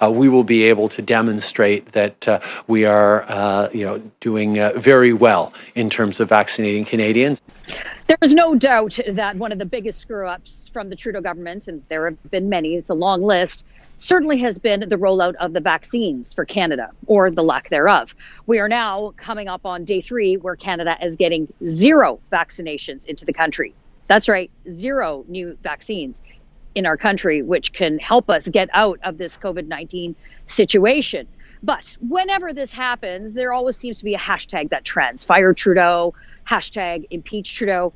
we will be able to demonstrate that we are, doing very well in terms of vaccinating Canadians. There is no doubt that one of the biggest screw-ups from the Trudeau government, and there have been many, it's a long list, certainly has been the rollout of the vaccines for Canada, or the lack thereof. We are now coming up on day 3 where Canada is getting 0 vaccinations into the country. That's right, 0 new vaccines in our country, which can help us get out of this COVID-19 situation. But whenever this happens, there always seems to be a hashtag that trends. Fire Trudeau, hashtag impeach Trudeau.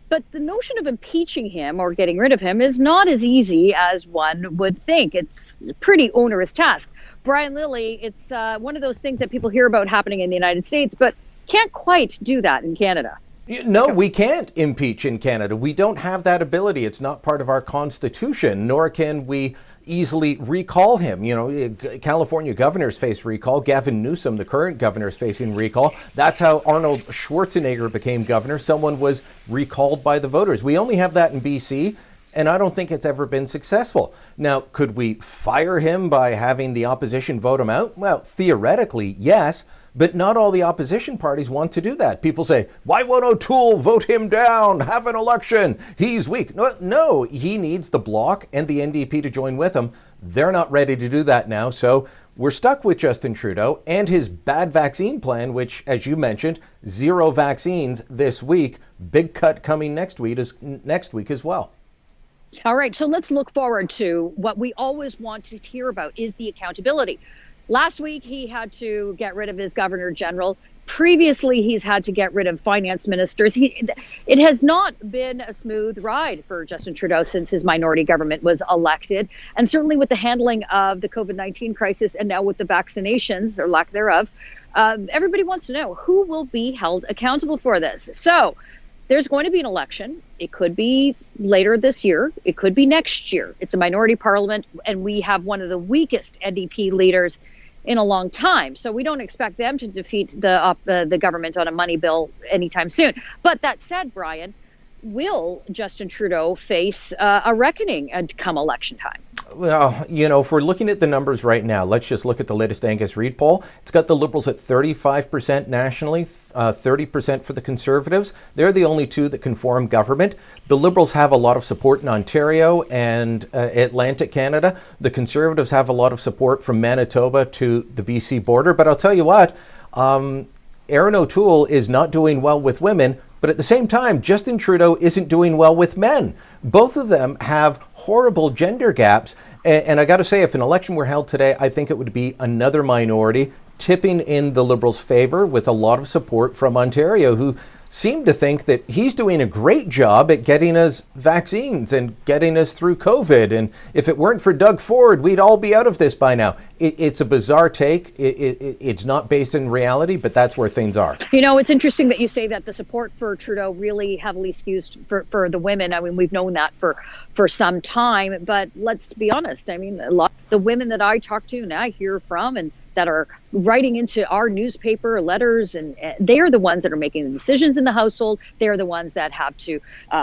But the notion of impeaching him or getting rid of him is not as easy as one would think. It's a pretty onerous task. Brian Lilly, it's one of those things that people hear about happening in the United States, but can't quite do that in Canada. No, we can't impeach in Canada. We don't have that ability. It's not part of our Constitution, nor can we easily recall him. California governors face recall. Gavin Newsom, the current governor, is facing recall. That's how Arnold Schwarzenegger became governor. Someone was recalled by the voters. We only have that in BC, and I don't think it's ever been successful. Now, could we fire him by having the opposition vote him out? Well, theoretically, yes. But not all the opposition parties want to do that. People say, why won't O'Toole vote him down? Have an election. He's weak. No, he needs the Bloc and the NDP to join with him. They're not ready to do that now. So we're stuck with Justin Trudeau and his bad vaccine plan, which, as you mentioned, 0 vaccines this week. Big cut coming next week as well. All right. So let's look forward to what we always want to hear about is the accountability. Last week, he had to get rid of his governor general. Previously, he's had to get rid of finance ministers. It has not been a smooth ride for Justin Trudeau since his minority government was elected. And certainly with the handling of the COVID-19 crisis and now with the vaccinations or lack thereof, everybody wants to know who will be held accountable for this. So there's going to be an election. It could be later this year. It could be next year. It's a minority parliament, and we have one of the weakest NDP leaders in a long time. So we don't expect them to defeat the government on a money bill anytime soon. But that said, Brian, will Justin Trudeau face a reckoning come election time? Well, if we're looking at the numbers right now, let's just look at the latest Angus Reid poll. It's got the Liberals at 35% nationally, 30% for the Conservatives. They're the only two that can form government. The Liberals have a lot of support in Ontario and Atlantic Canada. The Conservatives have a lot of support from Manitoba to the BC border. But I'll tell you what, Erin O'Toole is not doing well with women. But at the same time, Justin Trudeau isn't doing well with men. Both of them have horrible gender gaps. And I got to say, if an election were held today, I think it would be another minority tipping in the Liberals' favor with a lot of support from Ontario, who seem to think that he's doing a great job at getting us vaccines and getting us through COVID. And if it weren't for Doug Ford, we'd all be out of this by now. It's a bizarre take. It's not based in reality, but that's where things are. It's interesting that you say that the support for Trudeau really heavily skews for the women. I mean, we've known that for some time, but let's be honest. I mean, a lot of the women that I talk to and I hear from and that are writing into our newspaper letters, and they are the ones that are making the decisions in the household. They are the ones that have to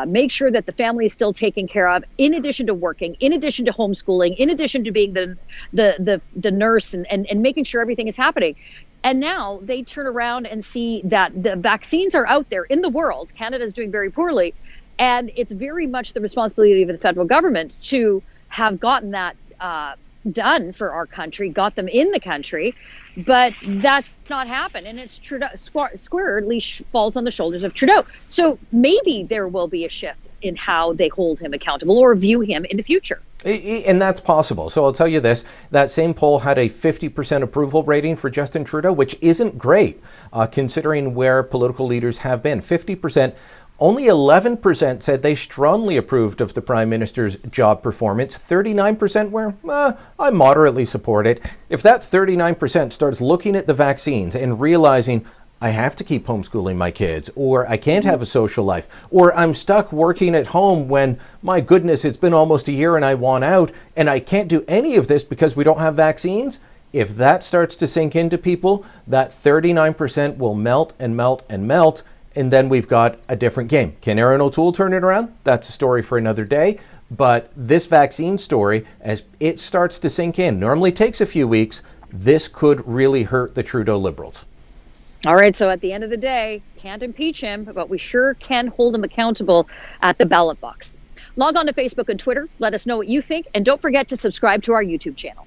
make sure that the family is still taken care of, in addition to working, in addition to homeschooling, in addition to being the nurse and making sure everything is happening. And now they turn around and see that the vaccines are out there in the world. Canada is doing very poorly, and it's very much the responsibility of the federal government to have gotten that done for our country, got them in the country, but that's not happened. And it's Trudeau squarely falls on the shoulders of Trudeau. So maybe there will be a shift in how they hold him accountable or view him in the future. And that's possible. So I'll tell you this, that same poll had a 50% approval rating for Justin Trudeau, which isn't great considering where political leaders have been. 50%. Only 11% said they strongly approved of the Prime Minister's job performance. 39% were, I moderately support it. If that 39% starts looking at the vaccines and realizing I have to keep homeschooling my kids, or I can't have a social life, or I'm stuck working at home when, my goodness, it's been almost a year and I want out, and I can't do any of this because we don't have vaccines, if that starts to sink into people, that 39% will melt and melt and melt. And then we've got a different game. Can Erin O'Toole turn it around? That's a story for another day. But this vaccine story, as it starts to sink in, normally takes a few weeks, this could really hurt the Trudeau Liberals. All right, so at the end of the day, can't impeach him, but we sure can hold him accountable at the ballot box. Log on to Facebook and Twitter. Let us know what you think, and don't forget to subscribe to our YouTube channel.